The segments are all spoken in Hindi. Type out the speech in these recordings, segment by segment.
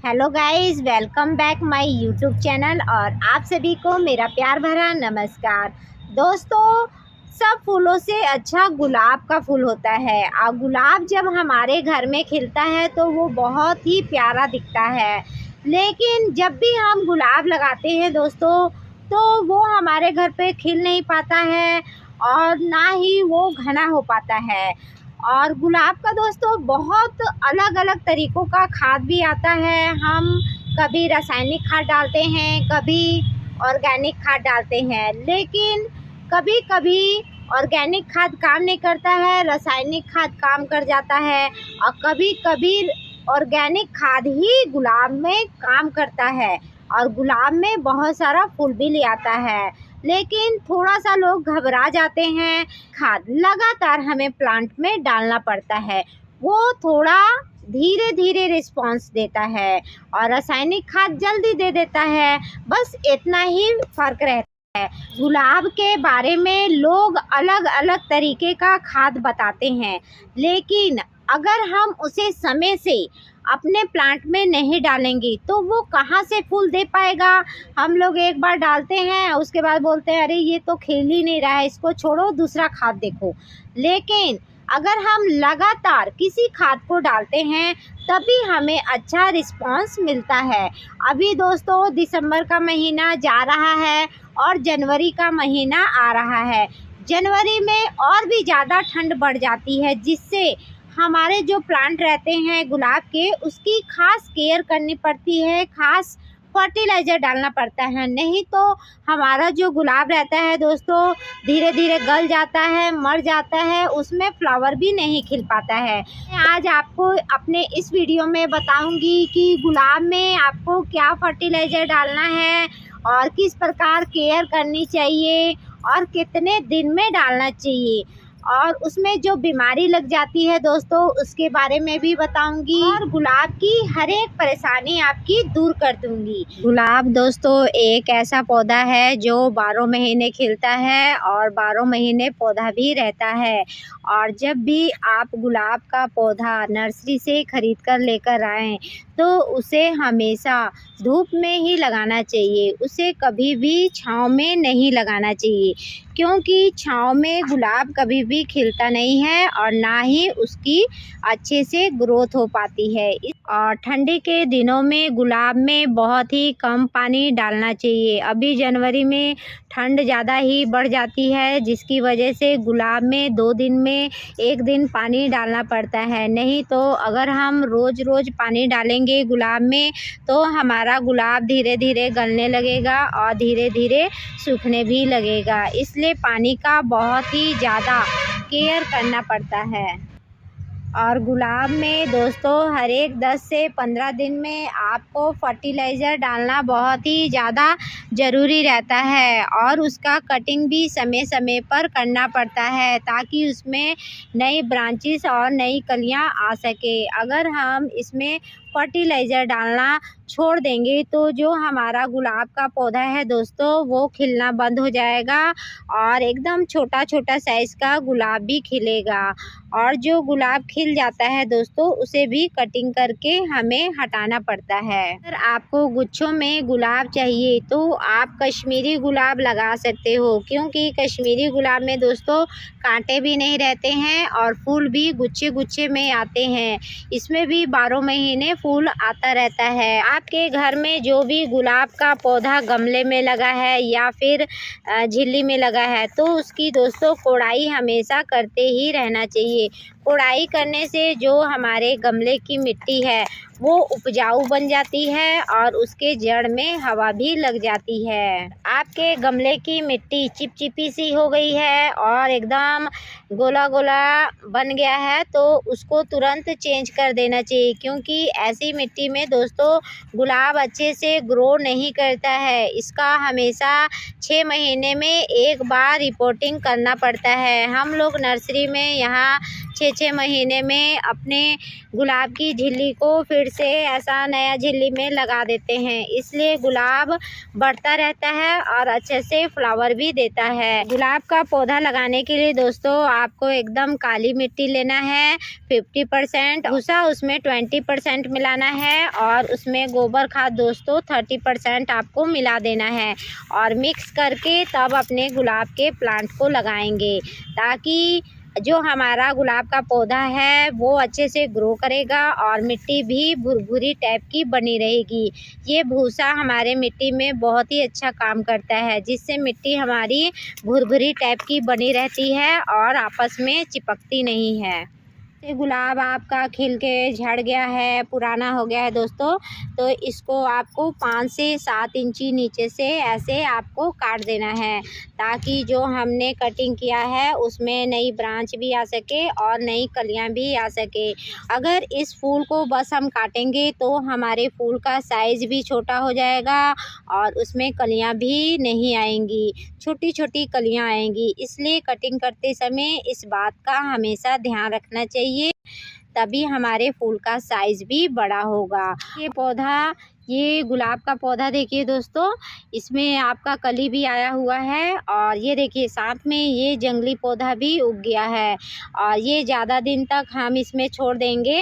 Hello guys, welcome back my YouTube channel और आप सभी को मेरा प्यार भरा नमस्कार। दोस्तों, सब फूलों से अच्छा गुलाब का फूल होता है और गुलाब जब हमारे घर में खिलता है तो वो बहुत ही प्यारा दिखता है। लेकिन जब भी हम गुलाब लगाते हैं दोस्तों, तो वो हमारे घर पे खिल नहीं पाता है और ना ही वो घना हो पाता है। और गुलाब का दोस्तों बहुत अलग अलग तरीक़ों का खाद भी आता है। हम कभी रासायनिक खाद डालते हैं, कभी ऑर्गेनिक खाद डालते हैं, लेकिन कभी कभी ऑर्गेनिक खाद काम नहीं करता है, रासायनिक खाद काम कर जाता है। और कभी कभी ऑर्गेनिक खाद ही गुलाब में काम करता है और गुलाब में बहुत सारा फूल भी ले आता है। लेकिन थोड़ा सा लोग घबरा जाते हैं। खाद लगातार हमें प्लांट में डालना पड़ता है, वो थोड़ा धीरे धीरे रिस्पॉन्स देता है और रासायनिक खाद जल्दी दे देता है। बस इतना ही फ़र्क रहता है। गुलाब के बारे में लोग अलग अलग तरीके का खाद बताते हैं, लेकिन अगर हम उसे समय से अपने प्लांट में नहीं डालेंगे तो वो कहाँ से फूल दे पाएगा। हम लोग एक बार डालते हैं, उसके बाद बोलते हैं अरे ये तो खिल ही नहीं रहा है, इसको छोड़ो, दूसरा खाद देखो। लेकिन अगर हम लगातार किसी खाद को डालते हैं तभी हमें अच्छा रिस्पांस मिलता है। अभी दोस्तों दिसंबर का महीना जा रहा है और जनवरी का महीना आ रहा है। जनवरी में और भी ज़्यादा ठंड बढ़ जाती है, जिससे हमारे जो प्लांट रहते हैं गुलाब के, उसकी खास केयर करनी पड़ती है, खास फर्टिलाइज़र डालना पड़ता है। नहीं तो हमारा जो गुलाब रहता है दोस्तों धीरे धीरे गल जाता है, मर जाता है, उसमें फ्लावर भी नहीं खिल पाता है। मैं आज आपको अपने इस वीडियो में बताऊंगी कि गुलाब में आपको क्या फर्टिलाइज़र डालना है और किस प्रकार केयर करनी चाहिए और कितने दिन में डालना चाहिए, और उसमें जो बीमारी लग जाती है दोस्तों उसके बारे में भी बताऊंगी और गुलाब की हर एक परेशानी आपकी दूर कर दूंगी। गुलाब दोस्तों एक ऐसा पौधा है जो 12 महीने खिलता है और 12 महीने पौधा भी रहता है। और जब भी आप गुलाब का पौधा नर्सरी से खरीद कर लेकर आएँ तो उसे हमेशा धूप में ही लगाना चाहिए, उसे कभी भी छाँव में नहीं लगाना चाहिए, क्योंकि छाँव में गुलाब कभी भी खिलता नहीं है और ना ही उसकी अच्छे से ग्रोथ हो पाती है। और ठंडी के दिनों में गुलाब में बहुत ही कम पानी डालना चाहिए। अभी जनवरी में ठंड ज़्यादा ही बढ़ जाती है, जिसकी वजह से गुलाब में 2 दिन में 1 दिन पानी डालना पड़ता है। नहीं तो अगर हम रोज़ रोज़ पानी डालेंगे गुलाब में तो हमारा गुलाब धीरे धीरे गलने लगेगा और धीरे धीरे सूखने भी लगेगा। इसलिए पानी का बहुत ही ज़्यादा केयर करना पड़ता है। और गुलाब में दोस्तों हर एक 10 से 15 दिन में आपको फर्टिलाइज़र डालना बहुत ही ज़्यादा ज़रूरी रहता है और उसका कटिंग भी समय समय पर करना पड़ता है, ताकि उसमें नई ब्रांचेस और नई कलियां आ सके। अगर हम इसमें फर्टिलाइज़र डालना छोड़ देंगे तो जो हमारा गुलाब का पौधा है दोस्तों वो खिलना बंद हो जाएगा और एकदम छोटा छोटा साइज़ का गुलाब भी खिलेगा। और जो गुलाब खिल जाता है दोस्तों उसे भी कटिंग करके हमें हटाना पड़ता है। अगर आपको गुच्छों में गुलाब चाहिए तो आप कश्मीरी गुलाब लगा सकते हो, क्योंकि कश्मीरी गुलाब में दोस्तों कांटे भी नहीं रहते हैं और फूल भी गुच्छे गुच्छे में आते हैं। इसमें भी 12 महीने फूल आता रहता है। आपके घर में जो भी गुलाब का पौधा गमले में लगा है या फिर झिल्ली में लगा है तो उसकी दोस्तों कोड़ाई हमेशा करते ही रहना चाहिए। कोड़ाई करने से जो हमारे गमले की मिट्टी है वो उपजाऊ बन जाती है और उसके जड़ में हवा भी लग जाती है। आपके गमले की मिट्टी चिपचिपी सी हो गई है और एकदम गोला गोला बन गया है तो उसको तुरंत चेंज कर देना चाहिए, क्योंकि ऐसी मिट्टी में दोस्तों गुलाब अच्छे से ग्रो नहीं करता है। इसका हमेशा 6 महीने में एक बार रिपोर्टिंग करना पड़ता है। हम लोग नर्सरी में यहाँ 6-6 महीने में अपने गुलाब की झिल्ली को फिर से ऐसा नया झिल्ली में लगा देते हैं। इसलिए गुलाब बढ़ता रहता है और अच्छे से फ्लावर भी देता है। गुलाब का पौधा लगाने के लिए दोस्तों आपको एकदम काली मिट्टी लेना है 50%, भूसा उसमें 20% मिलाना है और उसमें गोबर खाद दोस्तों 30% आपको मिला देना है और मिक्स करके तब अपने गुलाब के प्लांट को लगाएंगे, ताकि जो हमारा गुलाब का पौधा है वो अच्छे से ग्रो करेगा और मिट्टी भी भुरभुरी टाइप की बनी रहेगी। ये भूसा हमारे मिट्टी में बहुत ही अच्छा काम करता है, जिससे मिट्टी हमारी भुरभुरी टाइप की बनी रहती है और आपस में चिपकती नहीं है। ये गुलाब आपका खिल के झड़ गया है, पुराना हो गया है दोस्तों, तो इसको आपको 5 से 7 इंची नीचे से ऐसे आपको काट देना है, ताकि जो हमने कटिंग किया है उसमें नई ब्रांच भी आ सके और नई कलियां भी आ सके। अगर इस फूल को बस हम काटेंगे तो हमारे फूल का साइज़ भी छोटा हो जाएगा और उसमें कलियां भी नहीं आएंगी, छोटी छोटी कलियां आएंगी। इसलिए कटिंग करते समय इस बात का हमेशा ध्यान रखना चाहिए, तभी हमारे फूल का साइज़ भी बड़ा होगा। ये गुलाब का पौधा देखिए दोस्तों, इसमें आपका कली भी आया हुआ है और ये देखिए साथ में ये जंगली पौधा भी उग गया है और ये ज़्यादा दिन तक हम इसमें छोड़ देंगे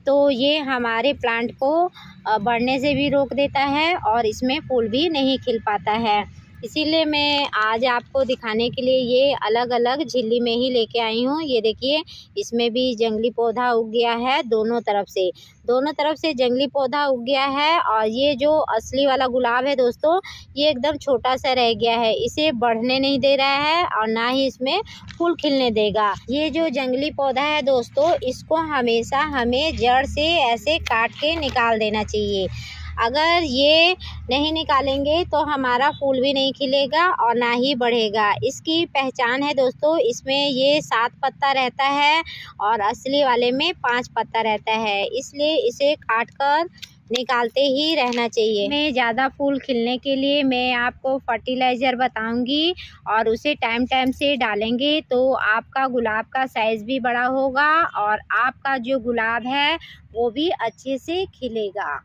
तो ये हमारे प्लांट को बढ़ने से भी रोक देता है और इसमें फूल भी नहीं खिल पाता है। इसीलिए मैं आज आपको दिखाने के लिए ये अलग अलग झिल्ली में ही लेके आई हूँ। ये देखिए इसमें भी जंगली पौधा उग गया है, दोनों तरफ से जंगली पौधा उग गया है और ये जो असली वाला गुलाब है दोस्तों, ये एकदम छोटा सा रह गया है, इसे बढ़ने नहीं दे रहा है और ना ही इसमें फूल खिलने देगा। ये जो जंगली पौधा है दोस्तों, इसको हमेशा हमें जड़ से ऐसे काट के निकाल देना चाहिए। अगर ये नहीं निकालेंगे तो हमारा फूल भी नहीं खिलेगा और ना ही बढ़ेगा। इसकी पहचान है दोस्तों, इसमें ये 7 पत्ता रहता है और असली वाले में 5 पत्ता रहता है, इसलिए इसे काट कर निकालते ही रहना चाहिए। मैं ज़्यादा फूल खिलने के लिए मैं आपको फर्टिलाइज़र बताऊंगी और उसे टाइम टाइम से डालेंगे तो आपका गुलाब का साइज़ भी बड़ा होगा और आपका जो गुलाब है वो भी अच्छे से खिलेगा।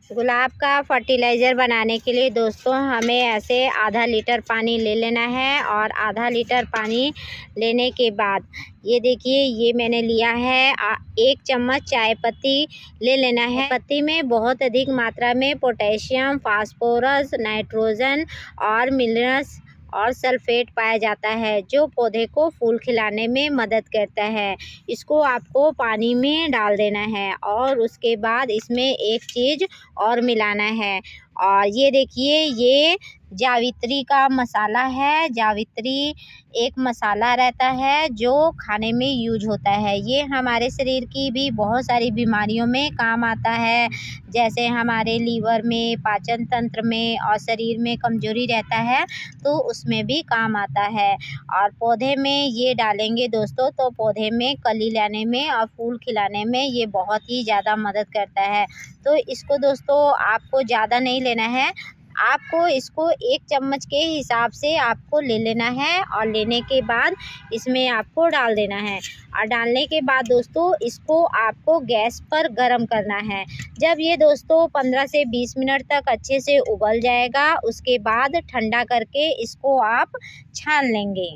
गुलाब का फर्टिलाइज़र बनाने के लिए दोस्तों हमें ऐसे आधा लीटर पानी ले लेना है और आधा लीटर पानी लेने के बाद ये देखिए ये मैंने लिया है 1 चम्मच चाय पत्ती ले लेना है। पत्ती में बहुत अधिक मात्रा में पोटेशियम, फास्फोरस, नाइट्रोजन और मिनरल्स और सल्फेट पाया जाता है, जो पौधे को फूल खिलाने में मदद करता है। इसको आपको पानी में डाल देना है और उसके बाद इसमें एक चीज़ और मिलाना है और ये देखिए ये जावित्री का मसाला है। जावित्री एक मसाला रहता है जो खाने में यूज होता है। ये हमारे शरीर की भी बहुत सारी बीमारियों में काम आता है, जैसे हमारे लीवर में, पाचन तंत्र में और शरीर में कमजोरी रहता है तो उसमें भी काम आता है। और पौधे में ये डालेंगे दोस्तों तो पौधे में कली लाने में और फूल खिलाने में ये बहुत ही ज़्यादा मदद करता है। तो इसको दोस्तों आपको ज़्यादा नहीं लेना है, आपको इसको 1 चम्मच के हिसाब से आपको ले लेना है और लेने के बाद इसमें आपको डाल देना है। और डालने के बाद दोस्तों इसको आपको गैस पर गरम करना है। जब ये दोस्तों 15 से 20 मिनट तक अच्छे से उबल जाएगा, उसके बाद ठंडा करके इसको आप छान लेंगे।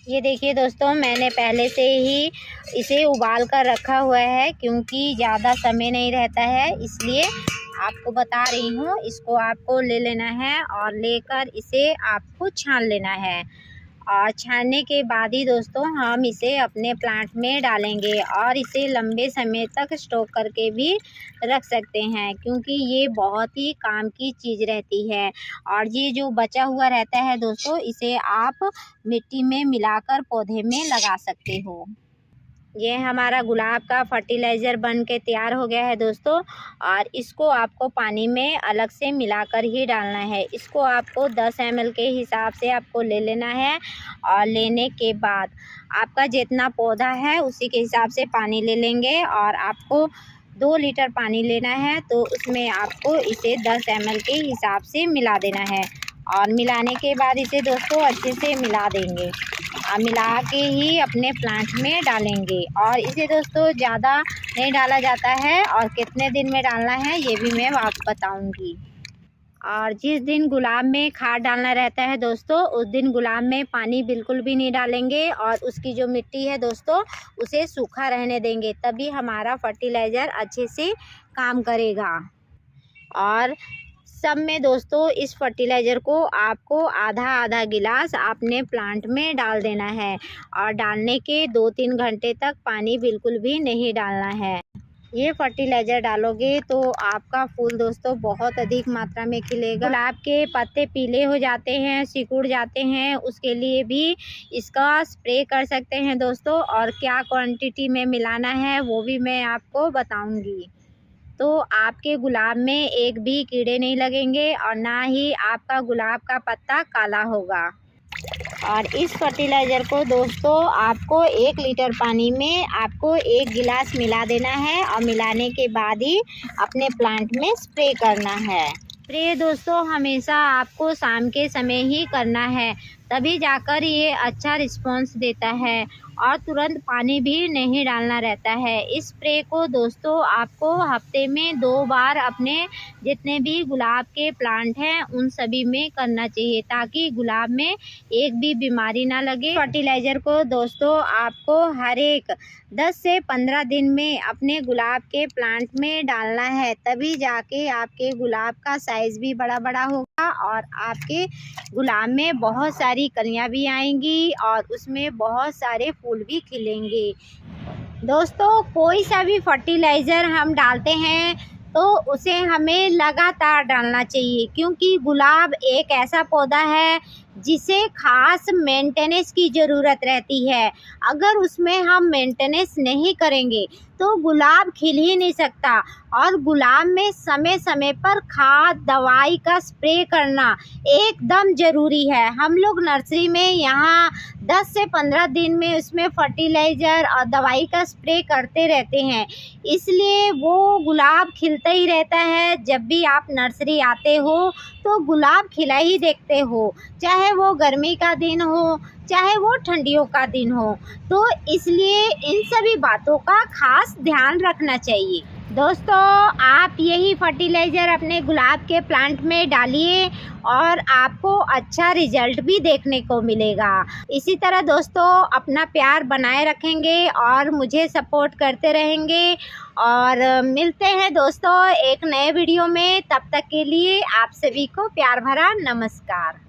ये देखिए दोस्तों मैंने पहले से ही इसे उबाल कर रखा हुआ है, क्योंकि ज़्यादा समय नहीं रहता है इसलिए आपको बता रही हूँ। इसको आपको ले लेना है और लेकर इसे आपको छान लेना है और छानने के बाद ही दोस्तों हम इसे अपने प्लांट में डालेंगे और इसे लंबे समय तक स्टोर करके भी रख सकते हैं, क्योंकि ये बहुत ही काम की चीज़ रहती है। और ये जो बचा हुआ रहता है दोस्तों, इसे आप मिट्टी में मिलाकर पौधे में लगा सकते हो। ये हमारा गुलाब का फर्टिलाइज़र बन के तैयार हो गया है दोस्तों, और इसको आपको पानी में अलग से मिलाकर ही डालना है। इसको आपको 10 ml के हिसाब से आपको ले लेना है और लेने के बाद आपका जितना पौधा है उसी के हिसाब से पानी ले लेंगे और आपको 2 लीटर पानी लेना है, तो उसमें आपको इसे 10 ml के हिसाब से मिला देना है। और मिलाने के बाद इसे दोस्तों अच्छे से मिला देंगे मिला के ही अपने प्लांट में डालेंगे। और इसे दोस्तों ज़्यादा नहीं डाला जाता है और कितने दिन में डालना है ये भी मैं आपको बताऊंगी। और जिस दिन गुलाब में खाद डालना रहता है दोस्तों, उस दिन गुलाब में पानी बिल्कुल भी नहीं डालेंगे और उसकी जो मिट्टी है दोस्तों उसे सूखा रहने देंगे, तभी हमारा फर्टिलाइज़र अच्छे से काम करेगा। और सब में दोस्तों इस फर्टिलाइज़र को आपको आधा आधा गिलास अपने प्लांट में डाल देना है और डालने के 2-3 घंटे तक पानी बिल्कुल भी नहीं डालना है। ये फर्टिलाइज़र डालोगे तो आपका फूल दोस्तों बहुत अधिक मात्रा में खिलेगा। गुलाब के पत्ते पीले हो जाते हैं, सिकुड़ जाते हैं, उसके लिए भी इसका स्प्रे कर सकते हैं दोस्तों। और क्या क्वांटिटी में मिलाना है वो भी मैं आपको बताऊंगी। तो आपके गुलाब में एक भी कीड़े नहीं लगेंगे और ना ही आपका गुलाब का पत्ता काला होगा। और इस फर्टिलाइज़र को दोस्तों आपको 1 लीटर पानी में आपको 1 गिलास मिला देना है और मिलाने के बाद ही अपने प्लांट में स्प्रे करना है। स्प्रे दोस्तों हमेशा आपको शाम के समय ही करना है, तभी जाकर ये अच्छा रिस्पॉन्स देता है। और तुरंत पानी भी नहीं डालना रहता है। इस स्प्रे को दोस्तों आपको हफ्ते में 2 बार अपने जितने भी गुलाब के प्लांट हैं उन सभी में करना चाहिए, ताकि गुलाब में एक भी बीमारी ना लगे। फर्टिलाइज़र को दोस्तों आपको हर एक 10 से 15 दिन में अपने गुलाब के प्लांट में डालना है, तभी जाके आपके गुलाब का साइज़ भी बड़ा बड़ा होगा और आपके गुलाब में बहुत सारी कलियां भी आएंगी और उसमें बहुत सारे फूल भी खिलेंगे। दोस्तों कोई सा भी फर्टिलाइज़र हम डालते हैं तो उसे हमें लगातार डालना चाहिए, क्योंकि गुलाब एक ऐसा पौधा है जिसे खास मेंटेनेंस की ज़रूरत रहती है। अगर उसमें हम मेंटेनेंस नहीं करेंगे तो गुलाब खिल ही नहीं सकता। और गुलाब में समय समय पर खाद दवाई का स्प्रे करना एकदम ज़रूरी है। हम लोग नर्सरी में यहाँ 10 से 15 दिन में उसमें फर्टिलाइज़र और दवाई का स्प्रे करते रहते हैं, इसलिए वो गुलाब खिलता ही रहता है। जब भी आप नर्सरी आते हो तो गुलाब खिला ही देखते हो, चाहे वो गर्मी का दिन हो चाहे वो ठंडियों का दिन हो। तो इसलिए इन सभी बातों का खास ध्यान रखना चाहिए। दोस्तों आप यही फर्टिलाइज़र अपने गुलाब के प्लांट में डालिए और आपको अच्छा रिजल्ट भी देखने को मिलेगा। इसी तरह दोस्तों अपना प्यार बनाए रखेंगे और मुझे सपोर्ट करते रहेंगे। और मिलते हैं दोस्तों एक नए वीडियो में, तब तक के लिए आप सभी को प्यार भरा नमस्कार।